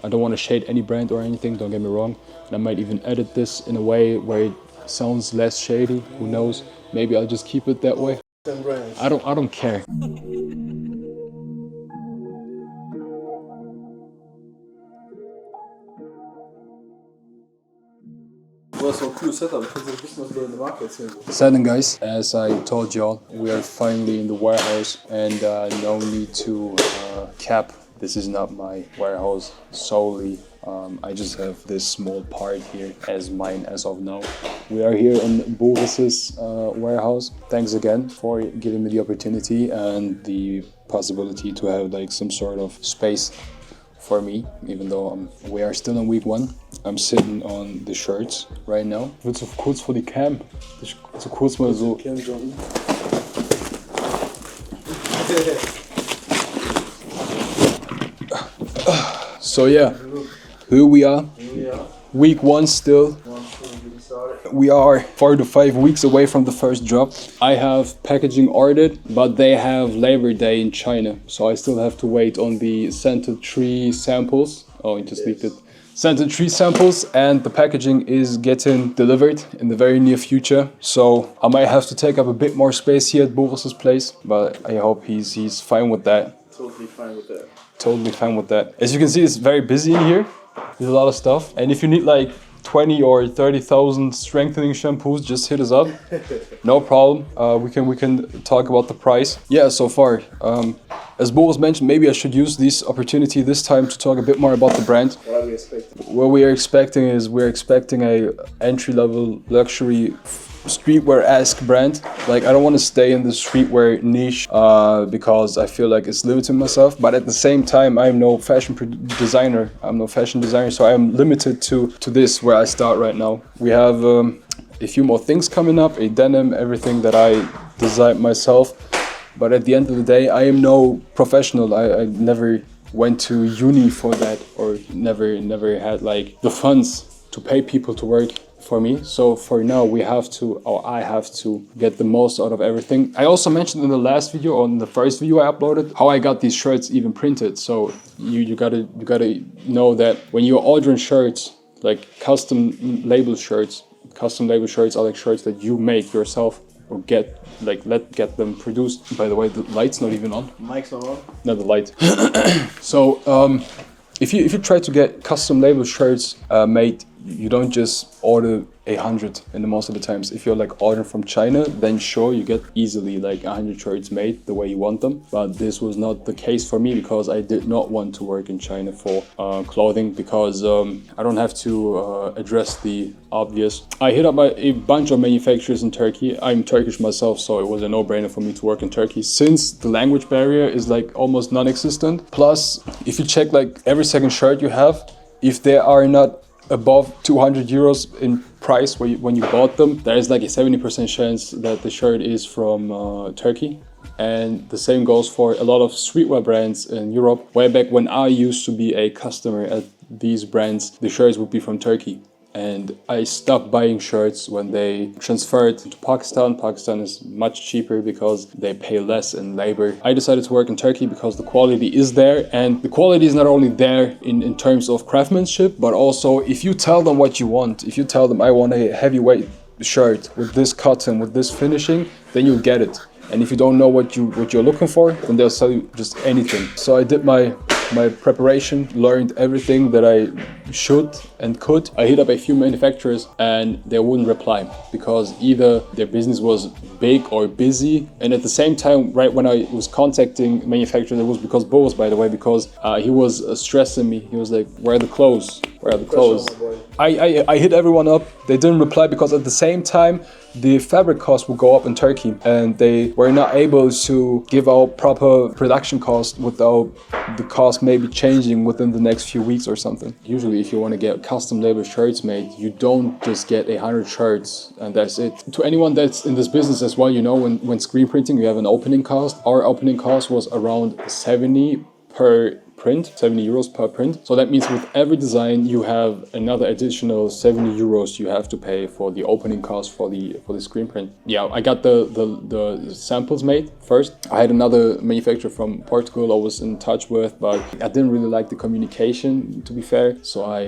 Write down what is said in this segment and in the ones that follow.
I don't want to shade any brand or anything, don't get me wrong. And I might even edit this in a way where it sounds less shady, who knows. Maybe I'll just keep it that way. I don't care. Setting, guys, as I told y'all, we are finally in the warehouse, and no need to cap. This is not my warehouse solely. I just have this small part here as mine as of now. We are here in Boris's warehouse. Thanks again for giving me the opportunity and the possibility to have like some sort of space for me, even though we are still in week 1. I'm sitting on the shirts right now. Willst du kurz vor die Cam? So kurz mal so. So yeah, here we are. Week 1 still. We are 4 to 5 weeks away from the first drop. I have packaging ordered, but they have Labor Day in China, so I still have to wait on the scented tree samples. Oh, I just leaked it. Scented tree samples, and the packaging is getting delivered in the very near future. So I might have to take up a bit more space here at Boris's place, but I hope he's fine with that. Totally fine with that. Totally fine with that. As you can see, it's very busy in here. There's a lot of stuff, and if you need like 20 or 30,000 strengthening shampoos, just hit us up. No problem. We can talk about the price. Yeah, so far, as Boris mentioned, maybe I should use this opportunity this time to talk a bit more about the brand. What are we expecting? What we are expecting is we're expecting a entry-level luxury streetwear-esque brand. Like, I don't want to stay in the streetwear niche because I feel like it's limiting myself, but at the same time I'm no fashion designer. So I'm limited to this where I start right now. We have a few more things coming up, a denim, everything that I designed myself, but at the end of the day I am no professional. I never went to uni for that, or never had like the funds to pay people to work for me. So for now I have to get the most out of everything. I also mentioned in the last video, or in the first video I uploaded, how I got these shirts even printed. So you gotta know that when you're ordering shirts, like custom label shirts are like shirts that you make yourself or get them produced. By the way, the light's not even on. Mic's not on? No, the light. So if you try to get custom label shirts made, you don't just order 100 in the most of the times. If you're like ordering from China, then sure, you get easily like 100 shirts made the way you want them. But this was not the case for me, because I did not want to work in China for clothing, because I don't have to address the obvious. I hit up a bunch of manufacturers in Turkey. I'm Turkish myself, so it was a no-brainer for me to work in Turkey, since the language barrier is like almost non-existent. Plus, if you check like every second shirt you have, if they are not above 200 euros in price when you bought them, there is like a 70% chance that the shirt is from Turkey. And the same goes for a lot of streetwear brands in Europe. Way back when I used to be a customer at these brands, the shirts would be from Turkey. And I stopped buying shirts when they transferred to Pakistan. Pakistan is much cheaper because they pay less in labor. I decided to work in Turkey because the quality is there. And the quality is not only there in terms of craftsmanship, but also if you tell them what you want, if you tell them I want a heavyweight shirt with this cotton, with this finishing, then you'll get it. And if you don't know what you're looking for, then they'll sell you just anything. So I did my preparation, learned everything that I should and could. I hit up a few manufacturers and they wouldn't reply, because either their business was big or busy. And at the same time, right when I was contacting manufacturers, it was because Boris, by the way, because he was stressing me. He was like, where are the clothes? Where are the clothes? I hit everyone up. They didn't reply because at the same time, the fabric costs will go up in Turkey, and they were not able to give out proper production costs without the cost maybe changing within the next few weeks or something. Usually, if you want to get custom label shirts made, you don't just get 100 shirts and that's it. To anyone that's in this business as well, you know, when screen printing, you have an opening cost. Our opening cost was around 70 per print, 70 euros per print. So that means with every design, you have another additional 70 euros you have to pay for the opening cost for the screen print. Yeah, I got the samples made first. I had another manufacturer from Portugal I was in touch with, but I didn't really like the communication, to be fair. So I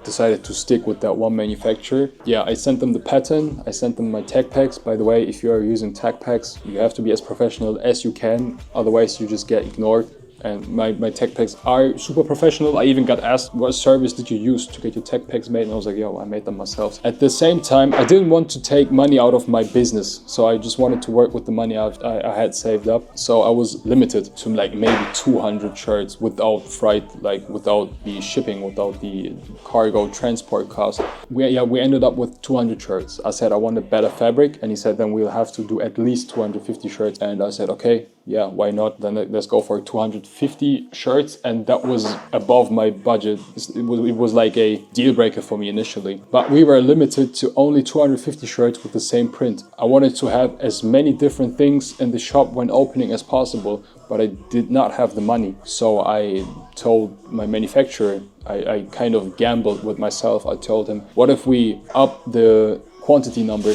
decided to stick with that one manufacturer. Yeah, I sent them the pattern. I sent them my tech packs. By the way, if you are using tech packs, you have to be as professional as you can. Otherwise, you just get ignored. And my tech packs are super professional. I even got asked, what service did you use to get your tech packs made? And I was like, yo, I made them myself. At the same time, I didn't want to take money out of my business. So I just wanted to work with the money I had saved up. So I was limited to like maybe 200 shirts without freight, like without the shipping, without the cargo transport cost. We ended up with 200 shirts. I said, I want a better fabric. And he said, then we'll have to do at least 250 shirts. And I said, okay, yeah, why not? Then let's go for 250 shirts. And that was above my budget. It was like a deal breaker for me initially. But we were limited to only 250 shirts with the same print. I wanted to have as many different things in the shop when opening as possible, but I did not have the money. So I told my manufacturer, I kind of gambled with myself. I told him, what if we up the quantity number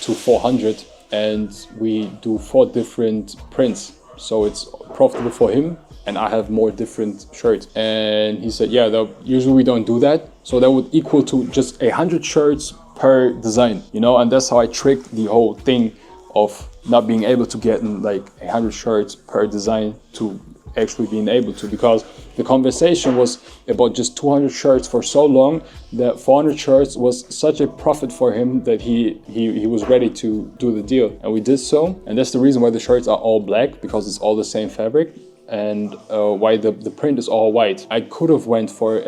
to 400 and we do 4 different prints? So it's profitable for him and I have more different shirts. And he said, yeah, usually we don't do that. So that would equal to just 100 shirts per design, you know? And that's how I tricked the whole thing of not being able to get in like 100 shirts per design to actually being able to, because the conversation was about just 200 shirts for so long that 400 shirts was such a profit for him that he was ready to do the deal. And we did so. And that's the reason why the shirts are all black, because it's all the same fabric, and why the print is all white. I could have went for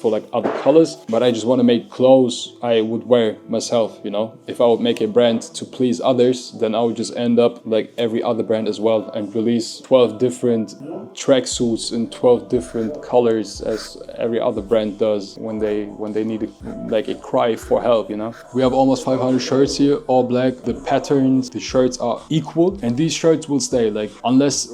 like other colors, but I just want to make clothes I would wear myself, you know? If I would make a brand to please others, then I would just end up like every other brand as well and release 12 different tracksuits in 12 different colors as every other brand does when they need a cry for help, you know? We have almost 500 shirts here, all black. The patterns, the shirts are equal, and these shirts will stay, like, unless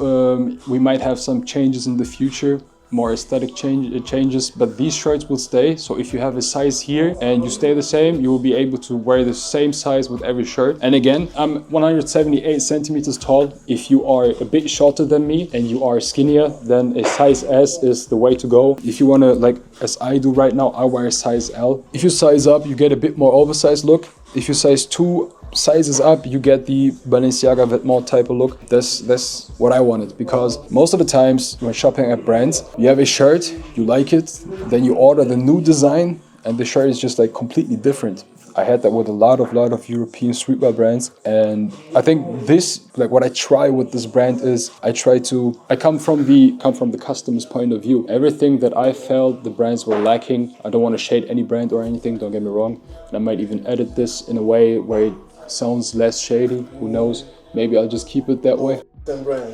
we might have some changes in the future, more aesthetic changes, but these shirts will stay. So if you have a size here and you stay the same, you will be able to wear the same size with every shirt. And again, I'm 178 centimeters tall. If you are a bit shorter than me and you are skinnier, then a size S is the way to go. If you want to, like as I do right now, I wear a size L. If you size up, you get a bit more oversized look. If you size 2 sizes up, you get the Balenciaga Vetements type of look. That's what I wanted, because most of the times when shopping at brands, you have a shirt, you like it, then you order the new design and the shirt is just like completely different. I had that with a lot of European streetwear brands, and I think this, like what I try with this brand is I come from the customer's point of view. Everything that I felt the brands were lacking, I don't want to shade any brand or anything, don't get me wrong. And I might even edit this in a way where it sounds less shady, who knows? Maybe I'll just keep it that way.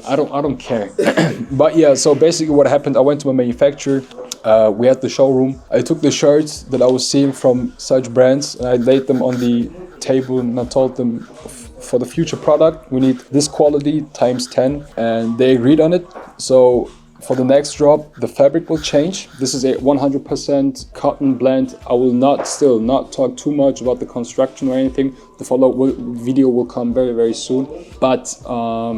I don't care. But yeah, so basically what happened, I went to a manufacturer. We had the showroom. I took the shirts that I was seeing from such brands and I laid them on the table and I told them, for the future product, we need this quality times 10, and they agreed on it. So for the next drop, the fabric will change. This is a 100% cotton blend. I will not talk too much about the construction or anything. The follow-up video will come very, very soon. But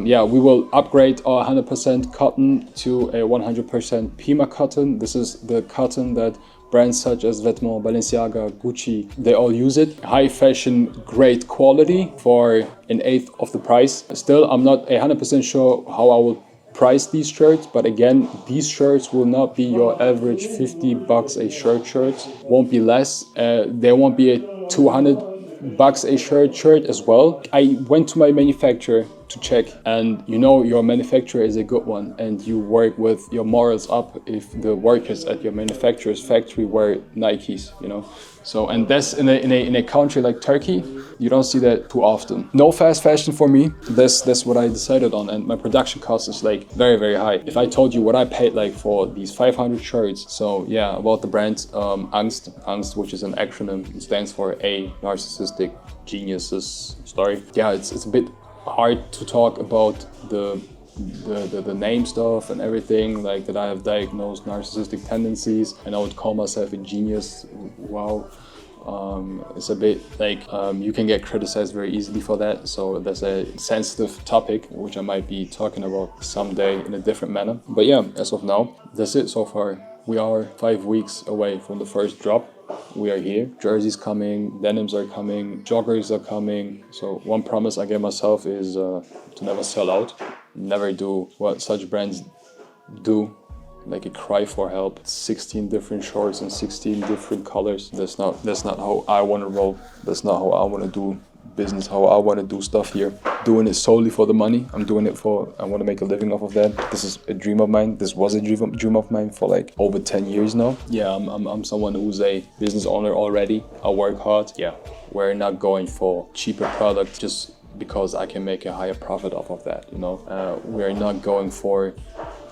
yeah, we will upgrade our 100% cotton to a 100% Pima cotton. This is the cotton that brands such as Vetements, Balenciaga, Gucci, they all use it. High fashion, great quality for 1/8 of the price. Still, I'm not 100% sure how I will price these shirts, but again, these shirts will not be your average $50 a shirt, won't be less. There won't be a $200 a shirt as well. I went to my manufacturer to check, and you know your manufacturer is a good one and you work with your morals up if the workers at your manufacturer's factory wear Nikes, you know. So, and that's in a country like Turkey, you don't see that too often. No fast fashion for me. That's what I decided on, and my production cost is like very, very high. If I told you what I paid like for these 500 shirts, so yeah, about the brand ANGST, which is an acronym, it stands for A Narcissistic Geniuses Story. Yeah, it's a bit hard to talk about the the name stuff and everything, like that I have diagnosed narcissistic tendencies, and I would call myself a genius. Wow. It's a bit like you can get criticized very easily for that, so that's a sensitive topic which I might be talking about someday in a different manner. But yeah, as of now, that's it so far. We are 5 weeks away from the first drop. We are here. Jerseys coming, denims are coming, joggers are coming. So one promise I gave myself is to never sell out, never do what such brands do, like a cry for help. 16 different shorts and 16 different colors. That's not how I want to roll. That's not how I want to do business, how I want to do stuff here. Doing it solely for the money. I'm doing it for, I want to make a living off of that. This is a dream of mine. This was a dream of mine for like over 10 years now. Yeah, I'm someone who's a business owner already. I work hard. Yeah, we're not going for cheaper products just because I can make a higher profit off of that, you know. We're not going for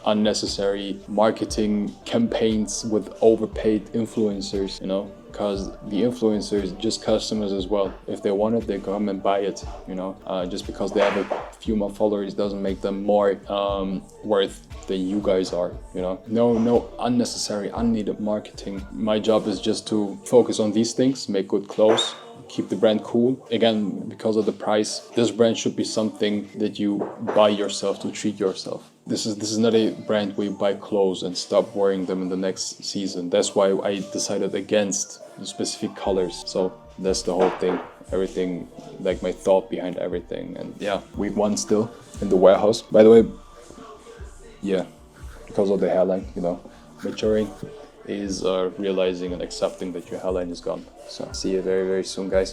unnecessary marketing campaigns with overpaid influencers, you know, because the influencers just customers as well. If they want it, they come and buy it, you know. Just because they have a few more followers doesn't make them more worth than you guys are, you know. No unnecessary, unneeded marketing. My job is just to focus on these things, make good clothes, keep the brand cool. Again, because of the price, this brand should be something that you buy yourself to treat yourself. This is not a brand where you buy clothes and stop wearing them in the next season. That's why I decided against the specific colors. So that's the whole thing. Everything, like my thought behind everything. And yeah, week 1 still in the warehouse. By the way, yeah, because of the hairline, you know, maturing is realizing and accepting that your hairline is gone. So see you very, very soon, guys.